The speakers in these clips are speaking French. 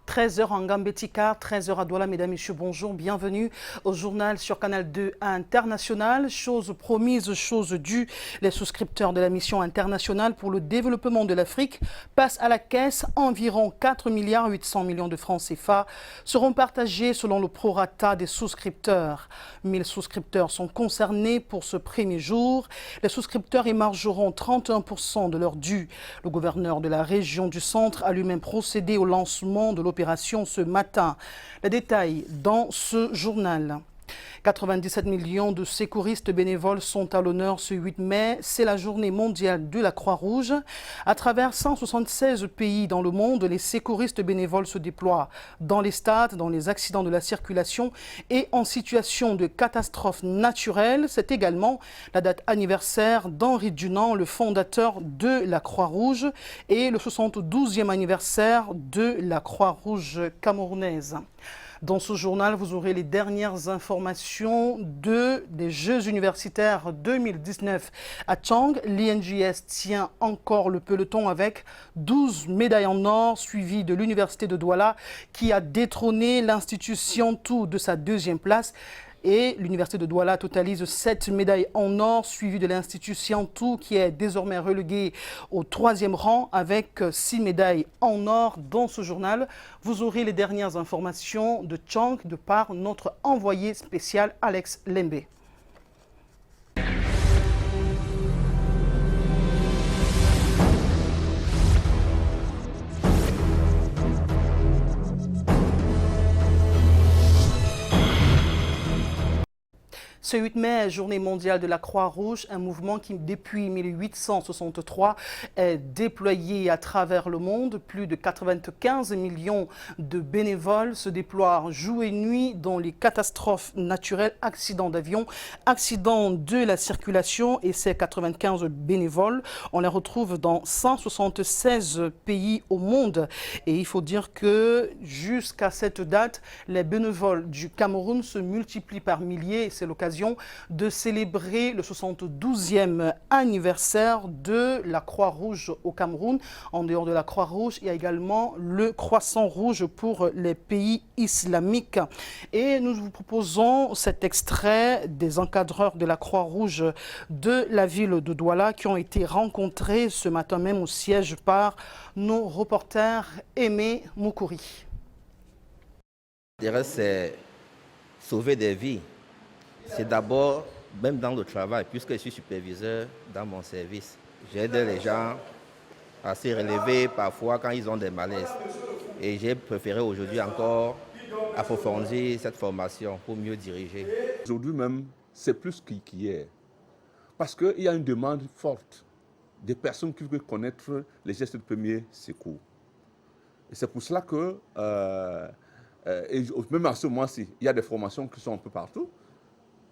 13h en Gambétika, 13h à Douala. Mesdames et messieurs, bonjour, bienvenue au journal sur Canal 2 International. Chose promise, chose due, les souscripteurs de la mission internationale pour le développement de l'Afrique passent à la caisse. Environ 4,8 milliards de francs CFA seront partagés selon le prorata des souscripteurs. 1000 souscripteurs sont concernés pour ce premier jour. Les souscripteurs émargeront 31% de leur dû. Le gouverneur de la région du centre a lui-même procédé au lancement de l'opération ce matin. Les détails dans ce journal. 97 millions de secouristes bénévoles sont à l'honneur ce 8 mai. C'est la journée mondiale de la Croix-Rouge. À travers 176 pays dans le monde, les secouristes bénévoles se déploient dans les stades, dans les accidents de la circulation et en situation de catastrophe naturelle. C'est également la date anniversaire d'Henri Dunant, le fondateur de la Croix-Rouge, et le 72e anniversaire de la Croix-Rouge camerounaise. Dans ce journal, vous aurez les dernières informations des Jeux universitaires 2019 à Chang. L'INJS tient encore le peloton avec 12 médailles en or, suivi de l'Université de Douala qui a détrôné l'institution tout de sa deuxième place. Et l'Université de Douala totalise 7 médailles en or, suivi de l'Institut Siantou qui est désormais relégué au 3e rang avec 6 médailles en or. Dans ce journal, vous aurez les dernières informations de Chang de par notre envoyé spécial Alex Lembe. Ce 8 mai, journée mondiale de la Croix-Rouge, un mouvement qui, depuis 1863, est déployé à travers le monde. Plus de 95 millions de bénévoles se déploient jour et nuit dans les catastrophes naturelles, accidents d'avion, accidents de la circulation. Et ces 95 bénévoles, on les retrouve dans 176 pays au monde. Et il faut dire que jusqu'à cette date, les bénévoles du Cameroun se multiplient par milliers. C'est l'occasion de célébrer le 72e anniversaire de la Croix-Rouge au Cameroun. En dehors de la Croix-Rouge, il y a également le Croissant Rouge pour les pays islamiques. Et nous vous proposons cet extrait des encadreurs de la Croix-Rouge de la ville de Douala qui ont été rencontrés ce matin même au siège par nos reporters Aimé Moukouri. C'est sauver des vies. C'est d'abord, même dans le travail, puisque je suis superviseur dans mon service, j'aide les gens à se relever parfois quand ils ont des malaises. Et j'ai préféré aujourd'hui encore approfondir cette formation pour mieux diriger. Aujourd'hui même, c'est plus qu'hier. Parce qu'il y a une demande forte des personnes qui veulent connaître les gestes de premier secours. Et c'est pour cela que, et même à ce moment-ci, il y a des formations qui sont un peu partout,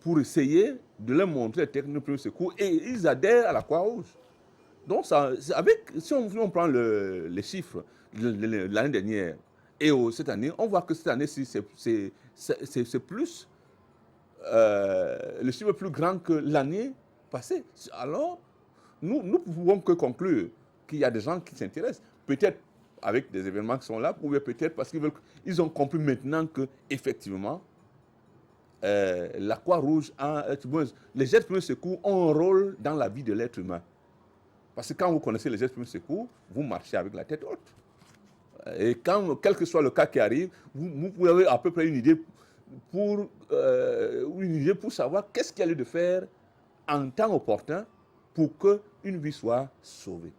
pour essayer de leur montrer les techniques de premier secours et ils adhèrent à la Croix-Rouge. Donc, si on prend les chiffres de l'année dernière et cette année, on voit que cette année-ci, c'est plus, le chiffre est plus grand que l'année passée. Alors, nous ne pouvons que conclure qu'il y a des gens qui s'intéressent, peut-être avec des événements qui sont là, ou peut-être parce qu'ils ont compris maintenant qu'effectivement, la Croix-Rouge, les gestes de premier secours ont un rôle dans la vie de l'être humain. Parce que quand vous connaissez les gestes de premier secours, vous marchez avec la tête haute. Et quel que soit le cas qui arrive, vous pouvez avoir à peu près une idée pour savoir qu'est-ce qu'il y a lieu de faire en temps opportun pour qu'une vie soit sauvée.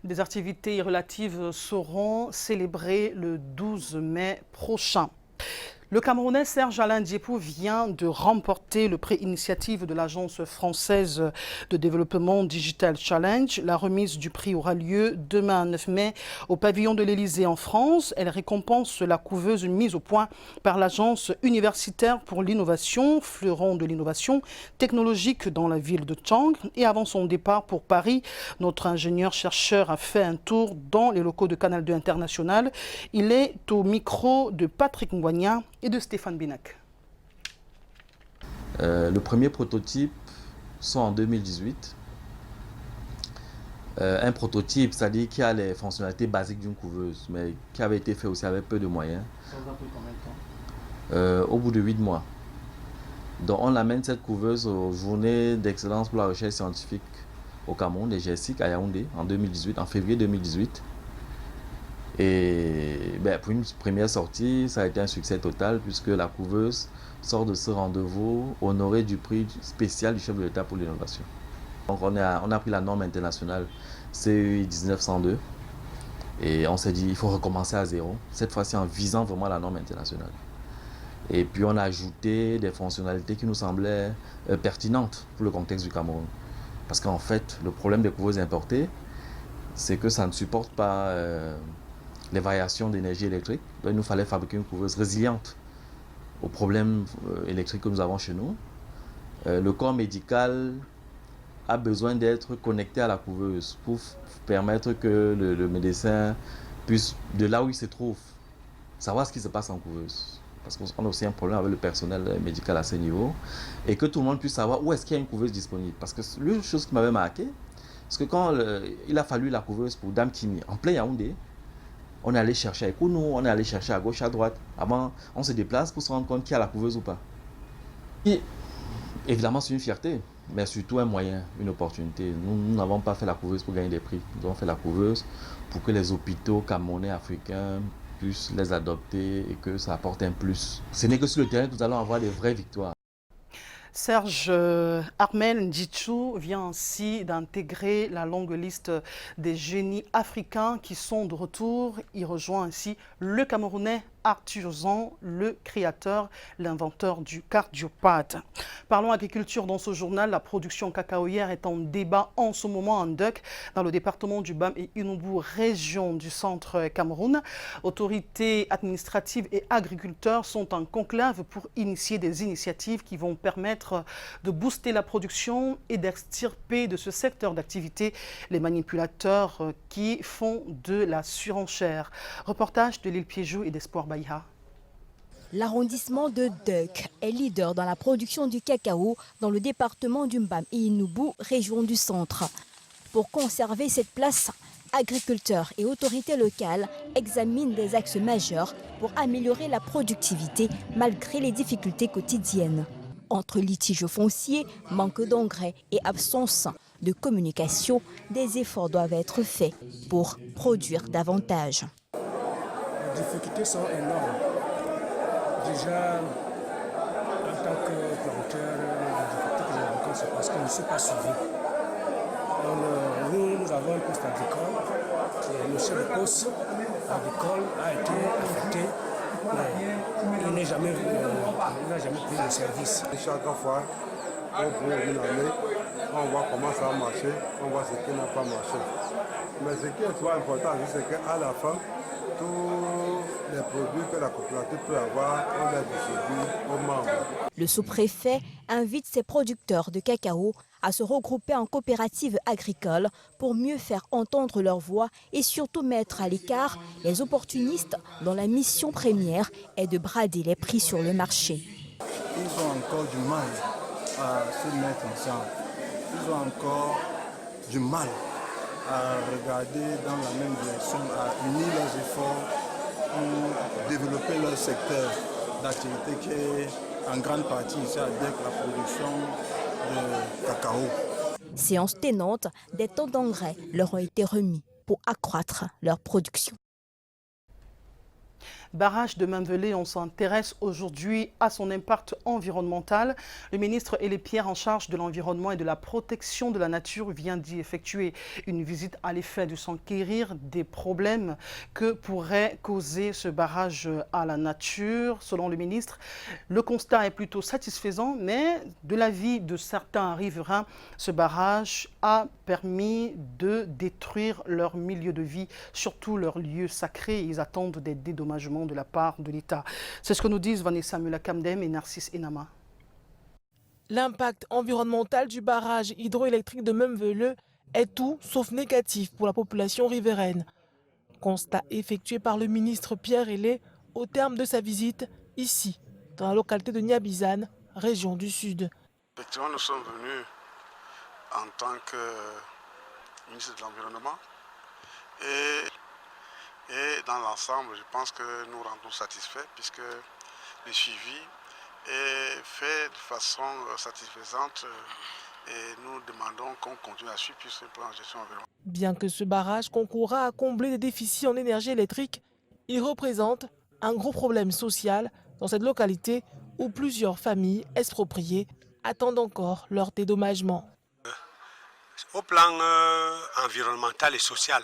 Des activités relatives seront célébrées le 12 mai prochain. Le Camerounais Serge Alain Diepou vient de remporter le prix initiative de l'Agence française de développement Digital Challenge. La remise du prix aura lieu demain 9 mai au pavillon de l'Élysée en France. Elle récompense la couveuse mise au point par l'Agence universitaire pour l'innovation, fleuron de l'innovation technologique dans la ville de Tchang. Et avant son départ pour Paris, notre ingénieur-chercheur a fait un tour dans les locaux de Canal 2 International. Il est au micro de Patrick Ngwanya et de Stéphane Binac. Le premier prototype sont en 2018. Un prototype, c'est-à-dire qui a les fonctionnalités basiques d'une couveuse, mais qui avait été fait aussi avec peu de moyens. Ça vous a pris combien de temps? Au bout de 8 mois. Donc on amène cette couveuse aux journées d'excellence pour la recherche scientifique au Cameroun, les GESIC à Yaoundé, en 2018, en février 2018. Et pour une première sortie, ça a été un succès total puisque la couveuse sort de ce rendez-vous honorée du prix spécial du chef de l'État pour l'innovation. Donc on a pris la norme internationale CEI 1902 et on s'est dit il faut recommencer à zéro, cette fois-ci en visant vraiment la norme internationale. Et puis on a ajouté des fonctionnalités qui nous semblaient pertinentes pour le contexte du Cameroun. Parce qu'en fait, le problème des couveuses importées, c'est que ça ne supporte pas les variations d'énergie électrique. Donc il nous fallait fabriquer une couveuse résiliente aux problèmes électriques que nous avons chez nous. Le corps médical a besoin d'être connecté à la couveuse pour permettre que le médecin puisse, de là où il se trouve, savoir ce qui se passe en couveuse. Parce qu'on a aussi un problème avec le personnel médical à ce niveau. Et que tout le monde puisse savoir où est-ce qu'il y a une couveuse disponible. Parce que l'une chose qui m'avait marqué, c'est que quand il a fallu la couveuse pour Dame Kimi, en plein Yaoundé, on est allé chercher à Ekounou, on est allé chercher à gauche, à droite. Avant, on se déplace pour se rendre compte qu'il y a la couveuse ou pas. Et évidemment, c'est une fierté, mais surtout un moyen, une opportunité. Nous n'avons pas fait la couveuse pour gagner des prix. Nous avons fait la couveuse pour que les hôpitaux camerounais, africains puissent les adopter et que ça apporte un plus. Ce n'est que sur le terrain que nous allons avoir des vraies victoires. Serge Armel Ndjichou vient ainsi d'intégrer la longue liste des génies africains qui sont de retour. Il rejoint ainsi le Camerounais Arthur Zan, le créateur, l'inventeur du cardiopathe. Parlons agriculture dans ce journal. La production cacaoyère est en débat en ce moment en Nduk, dans le département du Bam et Inubu, région du centre Cameroun. Autorités administratives et agriculteurs sont en conclave pour initier des initiatives qui vont permettre de booster la production et d'extirper de ce secteur d'activité les manipulateurs qui font de la surenchère. Reportage de l'île Piéjou et d'Espoir Baïha. L'arrondissement de Nduk est leader dans la production du cacao dans le département du Mbam et Inubu, région du centre. Pour conserver cette place, agriculteurs et autorités locales examinent des axes majeurs pour améliorer la productivité malgré les difficultés quotidiennes. Entre litiges fonciers, manque d'engrais et absence de communication, des efforts doivent être faits pour produire davantage. Les difficultés sont énormes. Déjà, en tant que planteur, la difficulté que je rencontre, c'est parce que je ne suis pas suivi. Nous avons un poste agricole, et le chef de poste agricole a été affecté, mais il n'a jamais pris le service. Chaque fois, au bout d'une année, on voit comment ça a marché, on voit ce qui n'a pas marché. Mais ce qui est toujours important, c'est qu'à la fin, tous les produits que la coopérative peut avoir, on les distribue aux membres. Le sous-préfet invite ses producteurs de cacao à se regrouper en coopérative agricole pour mieux faire entendre leur voix et surtout mettre à l'écart les opportunistes dont la mission première est de brader les prix sur le marché. Ils ont encore du mal à se mettre ensemble. Ils ont encore du mal à regarder dans la même direction, à unir leurs efforts pour développer leur secteur d'activité qui est en grande partie ici avec la production de cacao. Séance tenante, des taux d'engrais leur ont été remis pour accroître leur production. Barrage de Mambélé, on s'intéresse aujourd'hui à son impact environnemental. Le ministre Elie Pierre en charge de l'environnement et de la protection de la nature vient d'y effectuer une visite à l'effet de s'enquérir des problèmes que pourrait causer ce barrage à la nature. Selon le ministre, le constat est plutôt satisfaisant, mais de l'avis de certains riverains, ce barrage a permis de détruire leur milieu de vie, surtout leur lieu sacré. Ils attendent des dédommagements de la part de l'État. C'est ce que nous disent Vanessa Mula-Kamdem et Narcisse Enama. L'impact environnemental du barrage hydroélectrique de Mambélé est tout sauf négatif pour la population riveraine. Constat effectué par le ministre Pierre Elie au terme de sa visite ici, dans la localité de Niabizane, région du Sud. Effectivement, nous sommes venus en tant que ministre de l'Environnement et dans l'ensemble, je pense que nous rendons satisfaits puisque le suivi est fait de façon satisfaisante et nous demandons qu'on continue à suivre ce plan de gestion environnementale. Bien que ce barrage concourra à combler des déficits en énergie électrique, il représente un gros problème social dans cette localité où plusieurs familles expropriées attendent encore leur dédommagement. Au plan environnemental et social,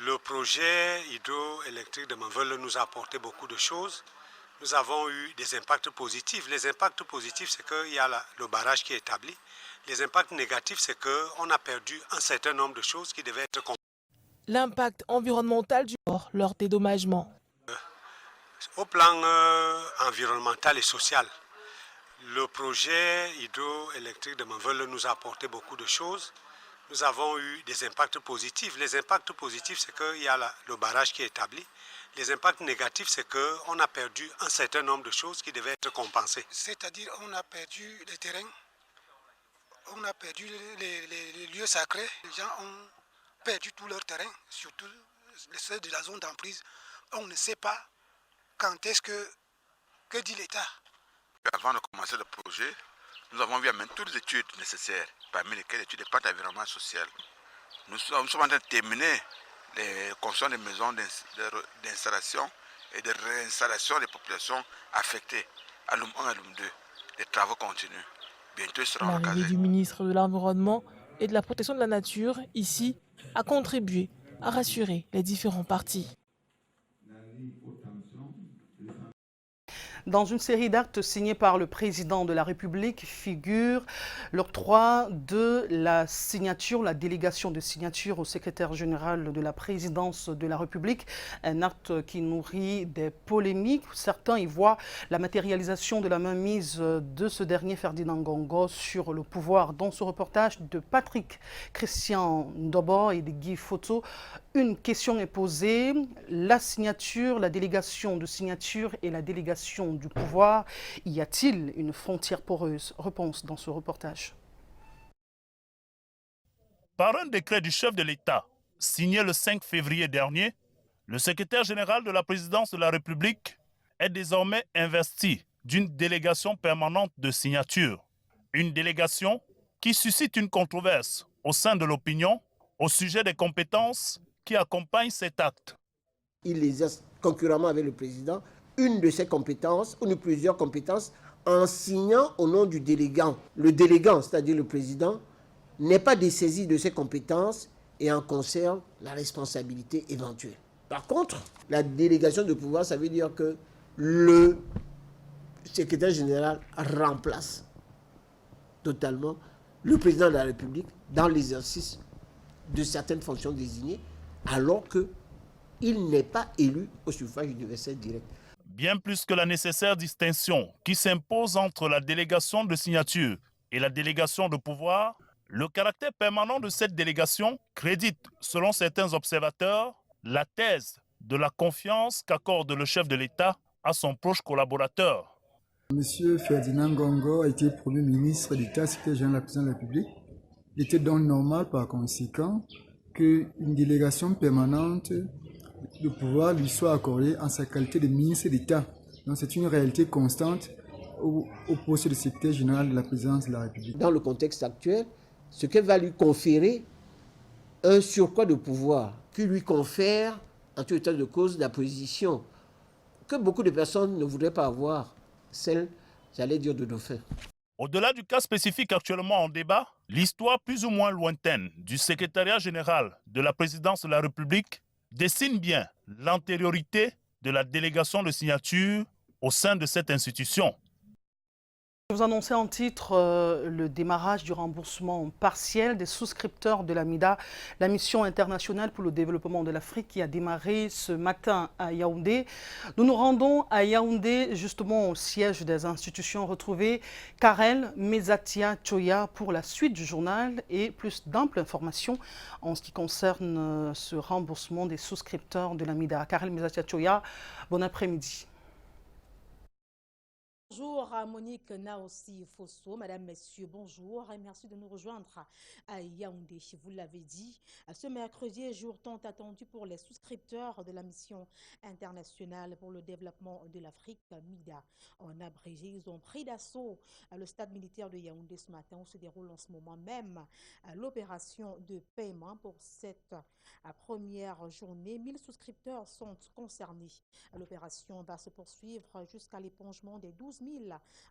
le projet hydroélectrique de Mambélé nous a apporté beaucoup de choses. Nous avons eu des impacts positifs. Les impacts positifs, c'est qu'il y a le barrage qui est établi. Les impacts négatifs, c'est qu'on a perdu un certain nombre de choses qui devaient être compensées. L'impact environnemental du port, leur dédommagement. Au plan environnemental et social, le projet hydroélectrique de Mambélé nous a apporté beaucoup de choses. Nous avons eu des impacts positifs. Les impacts positifs, c'est qu'il y a le barrage qui est établi. Les impacts négatifs, c'est qu'on a perdu un certain nombre de choses qui devaient être compensées. C'est-à-dire on a perdu les terrains, on a perdu les lieux sacrés. Les gens ont perdu tout leur terrain, surtout ceux de la zone d'emprise. On ne sait pas quand est-ce que dit l'État. Avant de commencer le projet, nous avons vu toutes les études nécessaires, parmi lesquelles l'étude d'impact environnemental et social. Nous sommes en train de terminer les constructions des maisons d'installation et de réinstallation des populations affectées à Loum 1 et Loum 2. Les travaux continuent. Bientôt, ils seront L'arrivée recasés. du ministre de l'Environnement et de la Protection de la Nature, ici, a contribué à rassurer les différents partis. Dans une série d'actes signés par le président de la République figure l'octroi de la signature, la délégation de signature au secrétaire général de la présidence de la République, un acte qui nourrit des polémiques. Certains y voient la matérialisation de la mainmise de ce dernier, Ferdinand Ngongo, sur le pouvoir. Dans ce reportage de Patrick Christian Ndobo et de Guy Photo, une question est posée. La signature, la délégation de signature et la délégation du pouvoir, y a-t-il une frontière poreuse? Réponse dans ce reportage. Par un décret du chef de l'État, signé le 5 février dernier, le secrétaire général de la présidence de la République est désormais investi d'une délégation permanente de signature. Une délégation qui suscite une controverse au sein de l'opinion au sujet des compétences qui accompagnent cet acte. Il exerce concurremment avec le président une de ses compétences, ou plusieurs compétences, en signant au nom du délégant. Le délégant, c'est-à-dire le président, n'est pas dessaisi de ses compétences et en conserve la responsabilité éventuelle. Par contre, la délégation de pouvoir, ça veut dire que le secrétaire général remplace totalement le président de la République dans l'exercice de certaines fonctions désignées, alors qu'il n'est pas élu au suffrage universel direct. Bien plus que la nécessaire distinction qui s'impose entre la délégation de signature et la délégation de pouvoir, le caractère permanent de cette délégation crédite, selon certains observateurs, la thèse de la confiance qu'accorde le chef de l'État à son proche collaborateur. Monsieur Ferdinand Ngongo a été Premier ministre d'État, secrétaire général de la présidence de la République. Il était donc normal, par conséquent, qu'une délégation permanente de pouvoir lui soit accordée en sa qualité de ministre d'État. Donc c'est une réalité constante au poste de secrétaire général de la présidence de la République. Dans le contexte actuel, ce qui va lui conférer un surcroît de pouvoir, qui lui confère, en tout état de cause, la position que beaucoup de personnes ne voudraient pas avoir, celle, j'allais dire, de Dauphin. Au-delà du cas spécifique actuellement en débat, l'histoire plus ou moins lointaine du secrétariat général de la présidence de la République dessine bien l'antériorité de la délégation de signature au sein de cette institution. Je vous annonçais en titre le démarrage du remboursement partiel des souscripteurs de la MIDA, la mission internationale pour le développement de l'Afrique qui a démarré ce matin à Yaoundé. Nous nous rendons à Yaoundé, justement au siège des institutions retrouvées. Karel Mezatia Choya pour la suite du journal et plus d'amples informations en ce qui concerne ce remboursement des souscripteurs de la MIDA. Karel Mezatia Choya, bon après-midi. Bonjour à Monique Naossi Fosso, Madame, Messieurs, bonjour et merci de nous rejoindre à Yaoundé. Vous l'avez dit, ce mercredi est jour tant attendu pour les souscripteurs de la mission internationale pour le développement de l'Afrique, MIDA. En abrégé, ils ont pris d'assaut le stade militaire de Yaoundé ce matin où se déroule en ce moment même l'opération de paiement pour cette première journée. 1000 souscripteurs sont concernés. L'opération va se poursuivre jusqu'à l'épongement des 12 000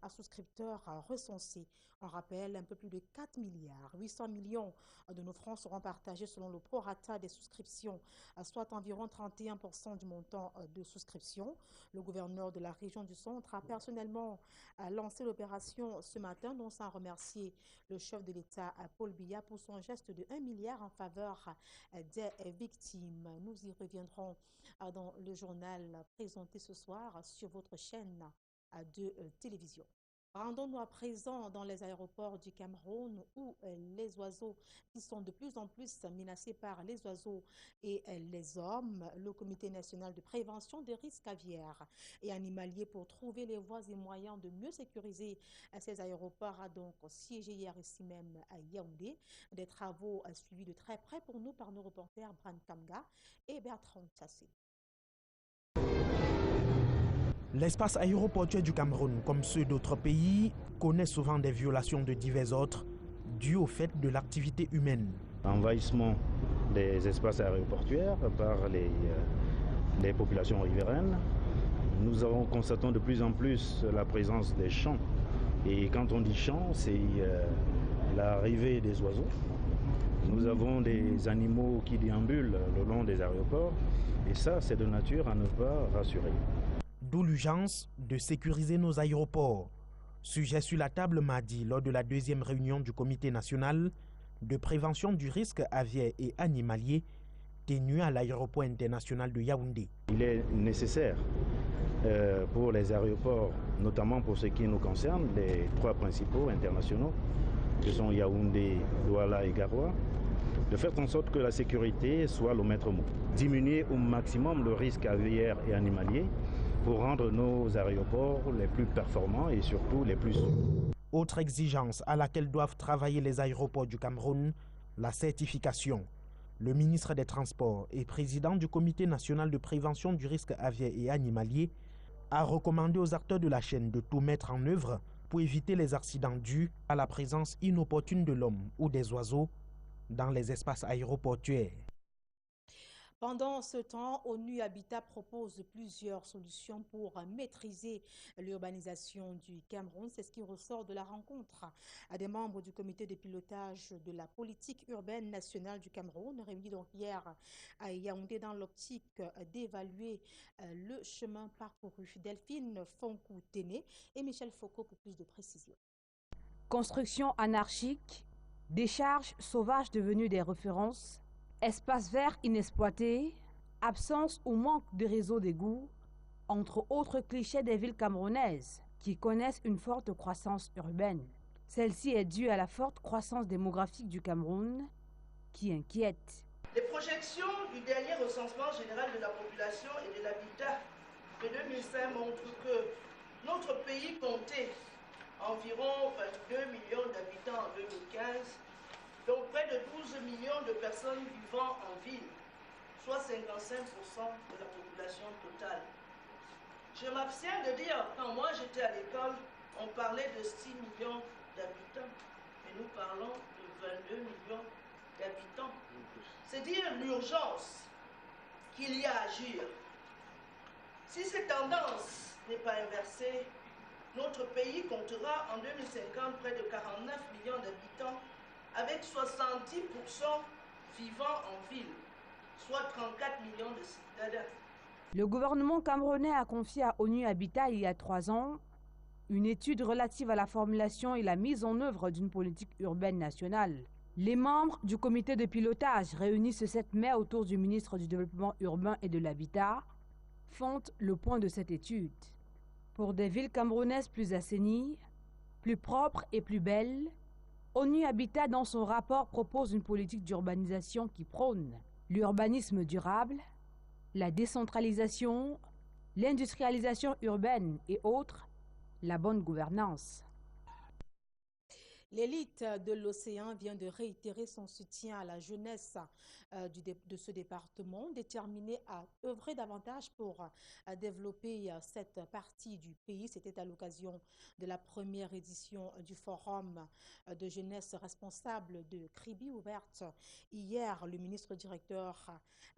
souscripteurs recensés. On rappelle, un peu plus de 4 milliards 800 millions de nos francs seront partagés selon le prorata des souscriptions, soit environ 31% du montant de souscription. Le gouverneur de la région du Centre a personnellement lancé l'opération ce matin, dont sans remercier le chef de l'État, Paul Biya, pour son geste de 1 milliard en faveur des victimes. Nous y reviendrons dans le journal présenté ce soir sur votre chaîne de télévision. Rendons-nous à présent dans les aéroports du Cameroun où les oiseaux qui sont de plus en plus menacés par les oiseaux et les hommes. Le Comité national de prévention des risques aviaires et animaliers pour trouver les voies et moyens de mieux sécuriser ces aéroports a donc siégé hier ici même à Yaoundé. Des travaux suivis de très près pour nous par nos reporters Bran Kamga et Bertrand Tassé. L'espace aéroportuaire du Cameroun, comme ceux d'autres pays, connaît souvent des violations de divers ordres dues au fait de l'activité humaine. Envahissement des espaces aéroportuaires par les populations riveraines. Nous constatons de plus en plus la présence des champs. Et quand on dit champs, c'est l'arrivée des oiseaux. Nous avons des animaux qui déambulent le long des aéroports. Et ça, c'est de nature à ne pas rassurer. D'où l'urgence de sécuriser nos aéroports. Sujet sur la table mardi lors de la deuxième réunion du Comité national de prévention du risque aviaire et animalier tenu à l'aéroport international de Yaoundé. Il est nécessaire pour les aéroports, notamment pour ce qui nous concerne, les trois principaux internationaux, que sont Yaoundé, Douala et Garoua, de faire en sorte que la sécurité soit le maître mot. Diminuer au maximum le risque aviaire et animalier pour rendre nos aéroports les plus performants et surtout les plus sûrs. Autre exigence à laquelle doivent travailler les aéroports du Cameroun, la certification. Le ministre des Transports et président du Comité national de prévention du risque aviaire et animalier a recommandé aux acteurs de la chaîne de tout mettre en œuvre pour éviter les accidents dus à la présence inopportune de l'homme ou des oiseaux dans les espaces aéroportuaires. Pendant ce temps, ONU Habitat propose plusieurs solutions pour maîtriser l'urbanisation du Cameroun. C'est ce qui ressort de la rencontre des membres du comité de pilotage de la politique urbaine nationale du Cameroun, réunis donc hier à Yaoundé dans l'optique d'évaluer le chemin parcouru. Delphine Fonkou-Téné et Michel Foucault pour plus de précisions. Construction anarchique, décharges sauvages devenues des références, espaces verts inexploités, absence ou manque de réseau d'égouts, entre autres clichés des villes camerounaises qui connaissent une forte croissance urbaine. Celle-ci est due à la forte croissance démographique du Cameroun qui inquiète. Les projections du dernier recensement général de la population et de l'habitat de 2005 montrent que notre pays comptait environ 22 millions d'habitants en 2015, donc près de 12 millions de personnes vivant en ville, soit 55% de la population totale. Je m'abstiens de dire, quand moi j'étais à l'école, on parlait de 6 millions d'habitants, et nous parlons de 22 millions d'habitants. C'est dire l'urgence qu'il y a à agir. Si cette tendance n'est pas inversée, notre pays comptera en 2050 près de 49 millions d'habitants, avec 70% vivant en ville, soit 34 millions de citadins. Le gouvernement camerounais a confié à ONU Habitat il y a 3 ans une étude relative à la formulation et la mise en œuvre d'une politique urbaine nationale. Les membres du comité de pilotage réunis ce 7 mai autour du ministre du Développement urbain et de l'Habitat font le point de cette étude. Pour des villes camerounaises plus assainies, plus propres et plus belles, ONU Habitat dans son rapport propose une politique d'urbanisation qui prône l'urbanisme durable, la décentralisation, l'industrialisation urbaine et autres, la bonne gouvernance. L'élite de l'océan vient de réitérer son soutien à la jeunesse de ce département, déterminée à œuvrer davantage pour développer cette partie du pays. C'était à l'occasion de la première édition du Forum de jeunesse responsable de Kribi ouverte hier. Le ministre directeur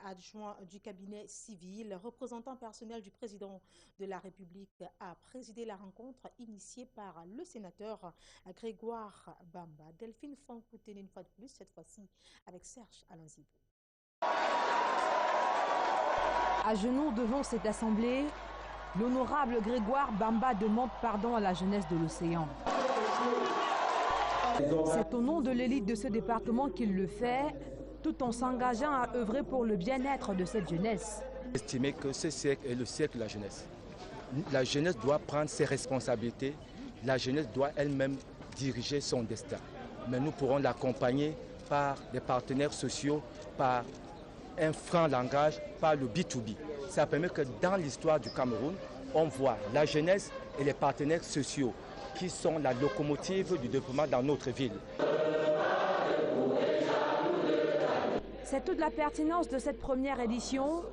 adjoint du cabinet civil, représentant personnel du président de la République, a présidé la rencontre initiée par le sénateur Grégoire Bamba. Delphine Fankouten une fois de plus, cette fois-ci avec Serge Alanzibou. À genoux devant cette assemblée, l'honorable Grégoire Bamba demande pardon à la jeunesse de l'océan. C'est au nom de l'élite de ce département qu'il le fait, tout en s'engageant à œuvrer pour le bien-être de cette jeunesse. Estimer que ce siècle est le siècle de la jeunesse. La jeunesse doit prendre ses responsabilités, la jeunesse doit elle-même diriger son destin. Mais nous pourrons l'accompagner par des partenaires sociaux, par un franc langage, par le B2B. Ça permet que dans l'histoire du Cameroun, on voit la jeunesse et les partenaires sociaux qui sont la locomotive du développement dans notre ville. C'est toute la pertinence de cette première édition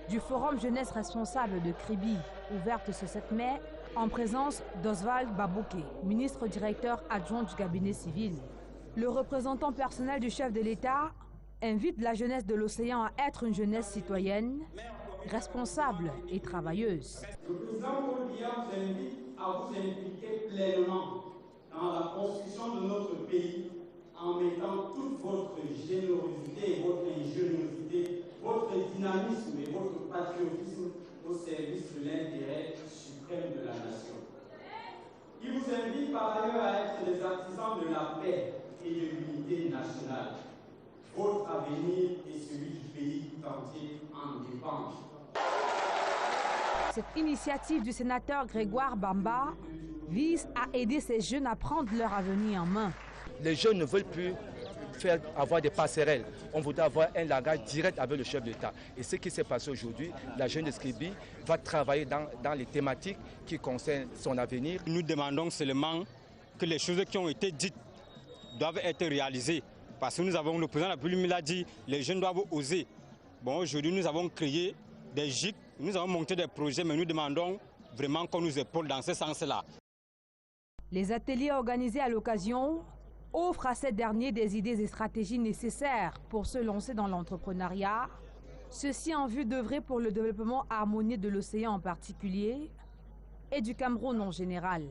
du Forum Jeunesse Responsable de Kribi, ouverte ce 7 mai, en présence d'Oswald Babouké, ministre directeur adjoint du cabinet civil. Le représentant personnel du chef de l'État invite la jeunesse de l'océan à être une jeunesse citoyenne, responsable et travailleuse. Le président Paul Biya vous invite à vous impliquer pleinement dans la construction de notre pays en mettant toute votre générosité et votre ingéniosité, votre dynamisme et votre patriotisme au service de l'intérêt suprême de la nation. Il vous invite par ailleurs à être des artisans de la paix et de l'unité nationale. Votre avenir et celui du pays tout entier en dépendent. Cette initiative du sénateur Grégoire Bamba vise à aider ces jeunes à prendre leur avenir en main. Les jeunes ne veulent plus avoir des passerelles. On voudrait avoir un langage direct avec le chef de l'État. Et ce qui s'est passé aujourd'hui, la jeune de Kribi va travailler dans les thématiques qui concernent son avenir. Nous demandons seulement que les choses qui ont été dites doivent être réalisées. Parce que nous avons, le président de la République l'a dit, les jeunes doivent oser. Bon, aujourd'hui, nous avons créé des GIC, nous avons monté des projets, mais nous demandons vraiment qu'on nous épaule dans ce sens-là. Les ateliers organisés à l'occasion offrent à ces derniers des idées et stratégies nécessaires pour se lancer dans l'entrepreneuriat, ceci en vue d'œuvrer pour le développement harmonieux de l'océan en particulier et du Cameroun en général.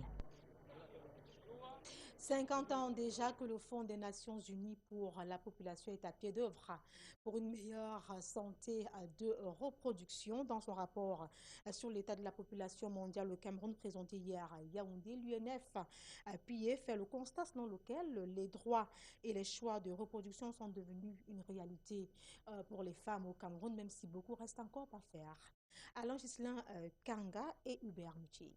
50 ans déjà que le Fonds des Nations Unies pour la population est à pied d'œuvre pour une meilleure santé de reproduction. Dans son rapport sur l'état de la population mondiale, le Cameroun présenté hier à Yaoundé, l'UNF appuyé fait le constat selon lequel les droits et les choix de reproduction sont devenus une réalité pour les femmes au Cameroun, même si beaucoup reste encore à faire. Alain Gislain Kanga et Hubert Mutier.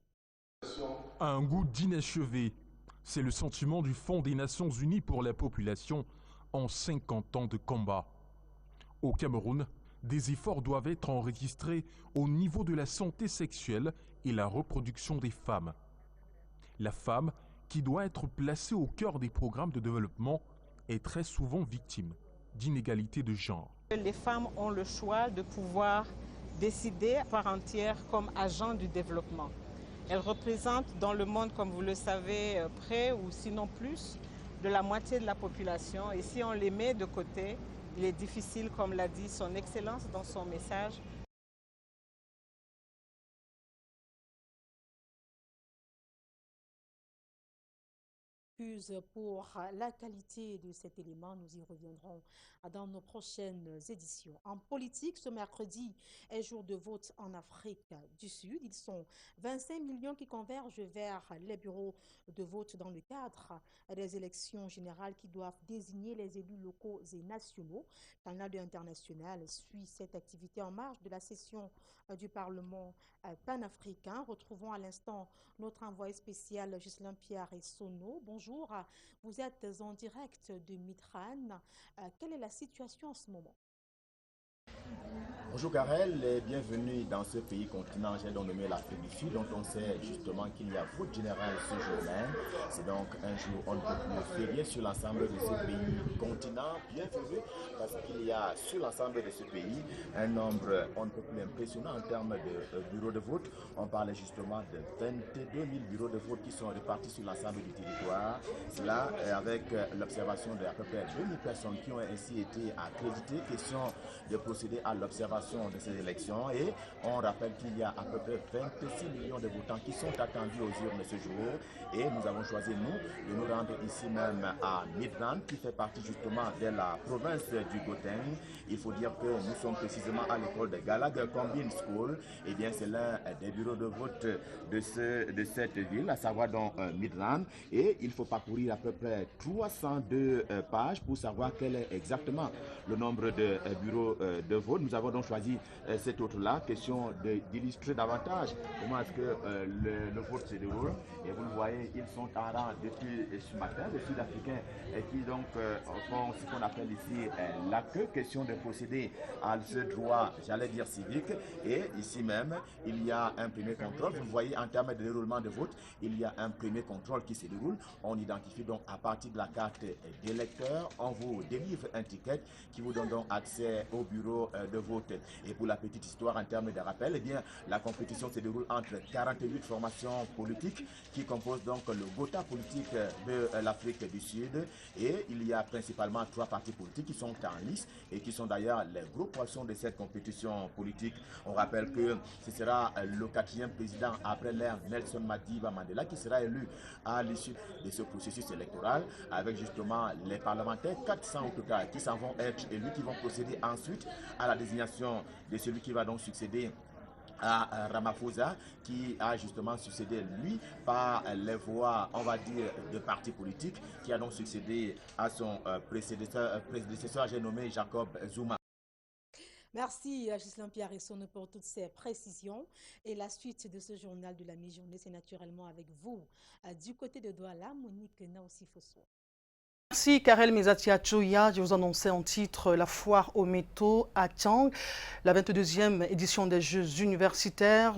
Un goût d'inachevé. C'est le sentiment du Fonds des Nations Unies pour la population en 50 ans de combat. Au Cameroun, des efforts doivent être enregistrés au niveau de la santé sexuelle et la reproduction des femmes. La femme, qui doit être placée au cœur des programmes de développement, est très souvent victime d'inégalités de genre. Les femmes ont le choix de pouvoir décider à part entière comme agents du développement. Elles représentent dans le monde, comme vous le savez, près ou sinon plus de la moitié de la population. Et si on les met de côté, il est difficile, comme l'a dit son Excellence dans son message, s'excuse pour la qualité de cet élément. Nous y reviendrons dans nos prochaines éditions. En politique, ce mercredi est jour de vote en Afrique du Sud. Ils sont 25 millions qui convergent vers les bureaux de vote dans le cadre des élections générales qui doivent désigner les élus locaux et nationaux. Canal 2 International suit cette activité en marge de la session du Parlement panafricain. Retrouvons à l'instant notre envoyé spécial Ghislain Pierre et Sono. Bonjour, vous êtes en direct de Mitran. Quelle est la situation en ce moment? Bonjour Karel et bienvenue dans ce pays continent, j'ai donc nommé l'Afrique du Sud, dont on sait justement qu'il y a vote général ce jour même. C'est donc un jour on ne peut plus férié sur l'ensemble de ce pays continent, bien férié, parce qu'il y a sur l'ensemble de ce pays un nombre on ne peut plus impressionnant en termes de bureaux de vote. On parlait justement de 22 000 bureaux de vote qui sont répartis sur l'ensemble du territoire. Cela avec l'observation d'à peu près 2000 personnes qui ont ainsi été accréditées. Question de procéder à l'observation de ces élections et on rappelle qu'il y a à peu près 26 millions de votants qui sont attendus aux urnes ce jour et nous avons choisi nous de nous rendre ici même à Midrand qui fait partie justement de la province du Gauteng. Il faut dire que nous sommes précisément à l'école de Galag Combine School. Et bien c'est l'un des bureaux de vote de cette ville, à savoir donc Midrand, et il faut parcourir à peu près 302 pages pour savoir quel est exactement le nombre de bureaux de vote. Nous avons donc choisi cet autre-là, question d'illustrer davantage comment est-ce que le vote se déroule. Et vous le voyez, ils sont en rang depuis ce matin, les Sud-Africains qui donc font ce qu'on appelle ici la queue, question de procéder à ce droit, j'allais dire civique. Et ici même, il y a un premier contrôle. Vous le voyez, en termes de déroulement de vote, il y a un premier contrôle qui se déroule. On identifie donc à partir de la carte d'électeur, on vous délivre un ticket qui vous donne donc accès au bureau de vote. Et pour la petite histoire en termes de rappel, eh bien, la compétition se déroule entre 48 formations politiques qui composent donc le Gotha politique de l'Afrique du Sud. Et il y a principalement 3 partis politiques qui sont en lice et qui sont d'ailleurs les gros poissons de cette compétition politique. On rappelle que ce sera le 4e président après l'ère Nelson Madiba Mandela qui sera élu à l'issue de ce processus électoral avec justement les parlementaires, 400 au total, qui s'en vont être élus, qui vont procéder ensuite à la désignation de celui qui va donc succéder à Ramaphosa, qui a justement succédé lui par les voix, on va dire, de partis politiques, qui a donc succédé à son prédécesseur, j'ai nommé Jacob Zuma. Merci Ghislain Pierre et Sono pour toutes ces précisions. Et la suite de ce journal de la mi-journée, c'est naturellement avec vous. Du côté de Douala, Monique Naosi-Fosso. Merci Karel Mezatia Choya. Je vous annonçais en titre la foire aux métaux à Tchang, la 22e édition des Jeux universitaires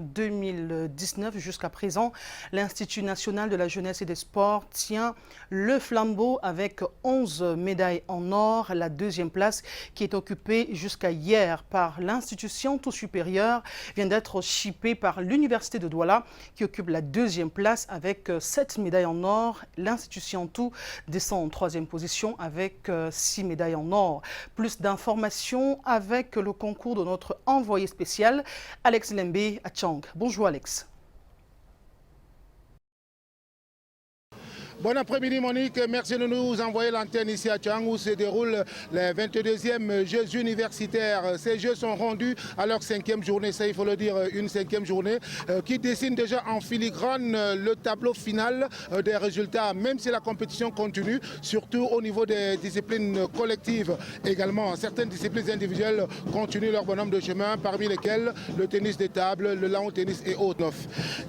2019 jusqu'à présent. L'Institut national de la jeunesse et des sports tient le flambeau avec 11 médailles en or. La 2e place qui est occupée jusqu'à hier par l'institution tout supérieure vient d'être chippée par l'Université de Douala qui occupe la 2e place avec 7 médailles en or. L'institution tout descend en 3e position avec 6 médailles en or. Plus d'informations avec le concours de notre envoyé spécial, Alex Lembe à Tchang. Bonjour Alex. Bon après-midi Monique, merci de nous envoyer l'antenne ici à Tchang où se déroulent les 22e Jeux universitaires. Ces Jeux sont rendus à leur 5e journée, ça il faut le dire, une 5e journée qui dessine déjà en filigrane le tableau final des résultats, même si la compétition continue, surtout au niveau des disciplines collectives. Également, certaines disciplines individuelles continuent leur bonhomme de chemin, parmi lesquelles le tennis de table, le lawn tennis et autres.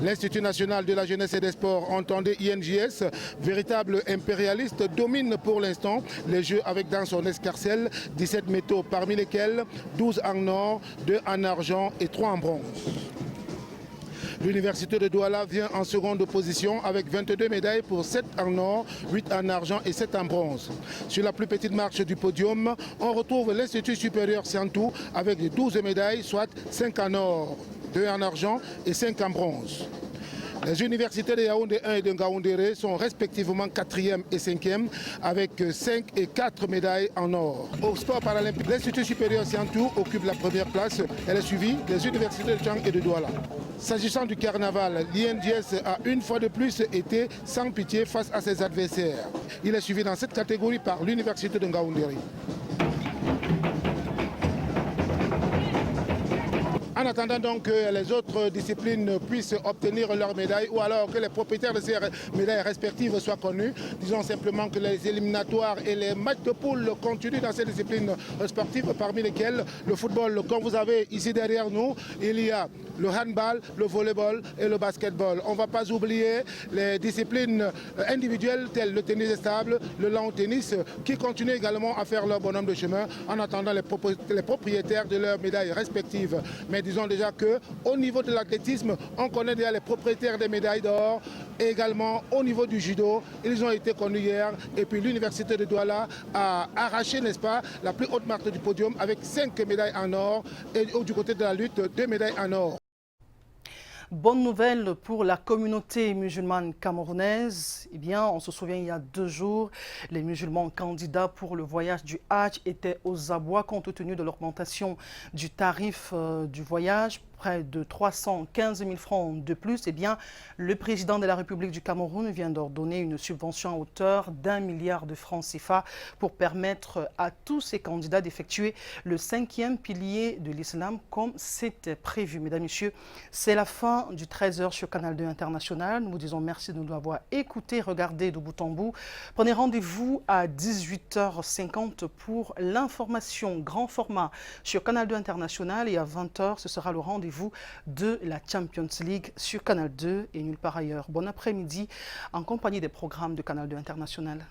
L'Institut national de la jeunesse et des sports, entendez INJS, véritable impérialiste, domine pour l'instant les Jeux avec dans son escarcelle 17 métaux, parmi lesquels 12 en or, 2 en argent et 3 en bronze. L'Université de Douala vient en seconde position avec 22 médailles pour 7 en or, 8 en argent et 7 en bronze. Sur la plus petite marche du podium, on retrouve l'Institut supérieur Siantou avec 12 médailles, soit 5 en or, 2 en argent et 5 en bronze. Les universités de Yaoundé 1 et de Ngaoundéré sont respectivement 4e et 5e avec 5 et 4 médailles en or. Au sport paralympique, l'Institut supérieur Siantou occupe la première place. Elle est suivie des universités de Tchang et de Douala. S'agissant du carnaval, l'INDS a une fois de plus été sans pitié face à ses adversaires. Il est suivi dans cette catégorie par l'université de Ngaoundéré. En attendant donc que les autres disciplines puissent obtenir leurs médailles ou alors que les propriétaires de ces médailles respectives soient connus, disons simplement que les éliminatoires et les matchs de poule continuent dans ces disciplines sportives, parmi lesquelles le football, comme vous avez ici derrière nous, il y a le handball, le volleyball et le basketball. On ne va pas oublier les disciplines individuelles telles le tennis stable, le lawn tennis, qui continuent également à faire leur bonhomme de chemin en attendant les propriétaires de leurs médailles respectives. Mais disons déjà qu'au niveau de l'athlétisme, on connaît déjà les propriétaires des médailles d'or. Et également au niveau du judo, ils ont été connus hier. Et puis l'université de Douala a arraché, n'est-ce pas, la plus haute marque du podium avec 5 médailles en or. Et du côté de la lutte, 2 médailles en or. Bonne nouvelle pour la communauté musulmane camerounaise. Eh bien, on se souvient, il y a 2 jours, les musulmans candidats pour le voyage du Hajj étaient aux abois compte tenu de l'augmentation du tarif du voyage. Près de 315 000 francs de plus, eh bien, le président de la République du Cameroun vient d'ordonner une subvention à hauteur d'1 milliard de francs CFA pour permettre à tous ces candidats d'effectuer le 5e pilier de l'islam comme c'était prévu. Mesdames, Messieurs, c'est la fin du 13h sur Canal 2 International. Nous vous disons merci de nous avoir écoutés, regardés de bout en bout. Prenez rendez-vous à 18h50 pour l'information grand format sur Canal 2 International et à 20h, ce sera le rendez-vous de la Champions League sur Canal 2 et nulle part ailleurs. Bon après-midi en compagnie des programmes de Canal 2 International.